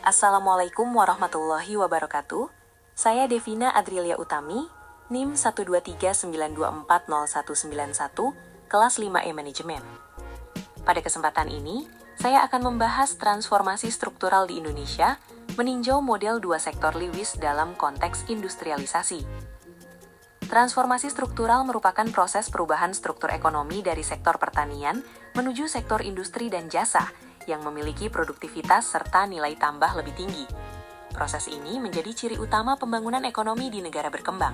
Assalamualaikum warahmatullahi wabarakatuh. Saya Devina Adrilia Utami, NIM 12392409191, kelas 5E Manajemen. Pada kesempatan ini, saya akan membahas transformasi struktural di Indonesia, meninjau model dua sektor Lewis dalam konteks industrialisasi. Transformasi struktural merupakan proses perubahan struktur ekonomi dari sektor pertanian menuju sektor industri dan jasa, yang memiliki produktivitas serta nilai tambah lebih tinggi. Proses ini menjadi ciri utama pembangunan ekonomi di negara berkembang.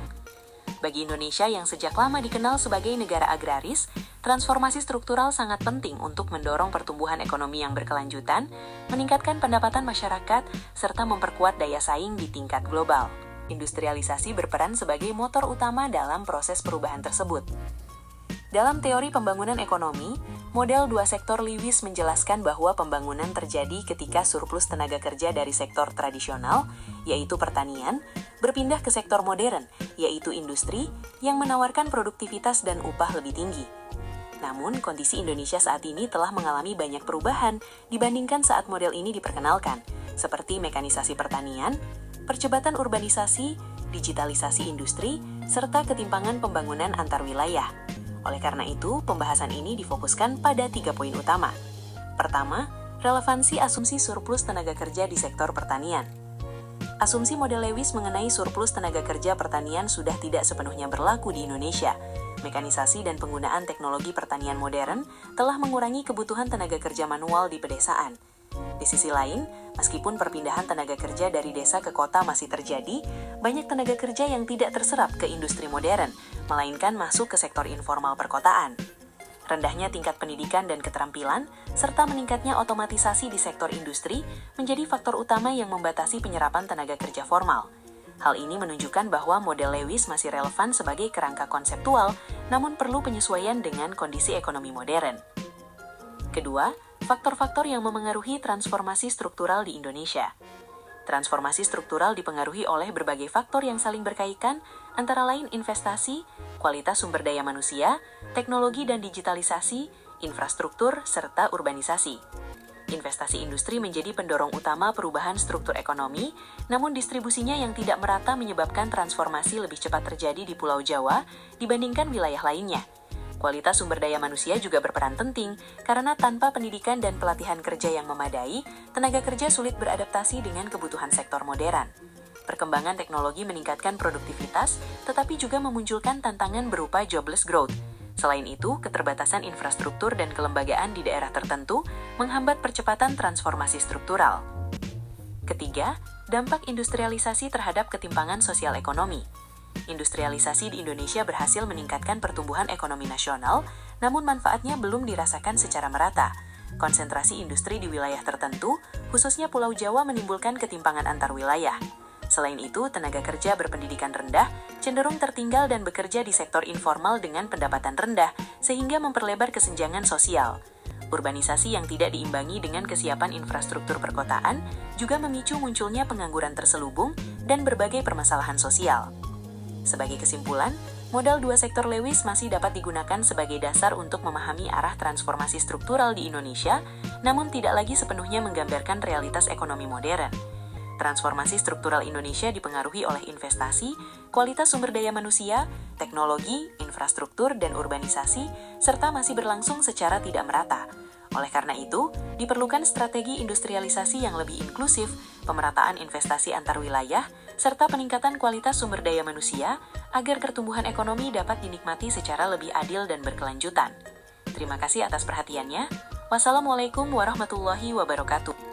Bagi Indonesia yang sejak lama dikenal sebagai negara agraris, transformasi struktural sangat penting untuk mendorong pertumbuhan ekonomi yang berkelanjutan, meningkatkan pendapatan masyarakat, serta memperkuat daya saing di tingkat global. Industrialisasi berperan sebagai motor utama dalam proses perubahan tersebut. Dalam teori pembangunan ekonomi, model dua sektor Lewis menjelaskan bahwa pembangunan terjadi ketika surplus tenaga kerja dari sektor tradisional, yaitu pertanian, berpindah ke sektor modern, yaitu industri, yang menawarkan produktivitas dan upah lebih tinggi. Namun, kondisi Indonesia saat ini telah mengalami banyak perubahan dibandingkan saat model ini diperkenalkan, seperti mekanisasi pertanian, percepatan urbanisasi, digitalisasi industri, serta ketimpangan pembangunan antar wilayah. Oleh karena itu, pembahasan ini difokuskan pada 3 poin utama. Pertama, relevansi asumsi surplus tenaga kerja di sektor pertanian. Asumsi model Lewis mengenai surplus tenaga kerja pertanian sudah tidak sepenuhnya berlaku di Indonesia. Mekanisasi dan penggunaan teknologi pertanian modern telah mengurangi kebutuhan tenaga kerja manual di pedesaan. Di sisi lain, meskipun perpindahan tenaga kerja dari desa ke kota masih terjadi, banyak tenaga kerja yang tidak terserap ke industri modern, melainkan masuk ke sektor informal perkotaan. Rendahnya tingkat pendidikan dan keterampilan, serta meningkatnya otomatisasi di sektor industri, menjadi faktor utama yang membatasi penyerapan tenaga kerja formal. Hal ini menunjukkan bahwa model Lewis masih relevan sebagai kerangka konseptual, namun perlu penyesuaian dengan kondisi ekonomi modern. Kedua, faktor-faktor yang memengaruhi transformasi struktural di Indonesia. Transformasi struktural dipengaruhi oleh berbagai faktor yang saling berkaitan, antara lain investasi, kualitas sumber daya manusia, teknologi dan digitalisasi, infrastruktur, serta urbanisasi. Investasi industri menjadi pendorong utama perubahan struktur ekonomi, namun distribusinya yang tidak merata menyebabkan transformasi lebih cepat terjadi di Pulau Jawa dibandingkan wilayah lainnya. Kualitas sumber daya manusia juga berperan penting, karena tanpa pendidikan dan pelatihan kerja yang memadai, tenaga kerja sulit beradaptasi dengan kebutuhan sektor modern. Perkembangan teknologi meningkatkan produktivitas, tetapi juga memunculkan tantangan berupa jobless growth. Selain itu, keterbatasan infrastruktur dan kelembagaan di daerah tertentu menghambat percepatan transformasi struktural. Ketiga, dampak industrialisasi terhadap ketimpangan sosial ekonomi. Industrialisasi di Indonesia berhasil meningkatkan pertumbuhan ekonomi nasional, namun manfaatnya belum dirasakan secara merata. Konsentrasi industri di wilayah tertentu, khususnya Pulau Jawa, menimbulkan ketimpangan antar wilayah. Selain itu, tenaga kerja berpendidikan rendah cenderung tertinggal dan bekerja di sektor informal dengan pendapatan rendah, sehingga memperlebar kesenjangan sosial. Urbanisasi yang tidak diimbangi dengan kesiapan infrastruktur perkotaan juga memicu munculnya pengangguran terselubung dan berbagai permasalahan sosial. Sebagai kesimpulan, modal dua sektor Lewis masih dapat digunakan sebagai dasar untuk memahami arah transformasi struktural di Indonesia, namun tidak lagi sepenuhnya menggambarkan realitas ekonomi modern. Transformasi struktural Indonesia dipengaruhi oleh investasi, kualitas sumber daya manusia, teknologi, infrastruktur, dan urbanisasi, serta masih berlangsung secara tidak merata. Oleh karena itu, diperlukan strategi industrialisasi yang lebih inklusif, pemerataan investasi antar wilayah, serta peningkatan kualitas sumber daya manusia agar pertumbuhan ekonomi dapat dinikmati secara lebih adil dan berkelanjutan. Terima kasih atas perhatiannya. Wassalamualaikum warahmatullahi wabarakatuh.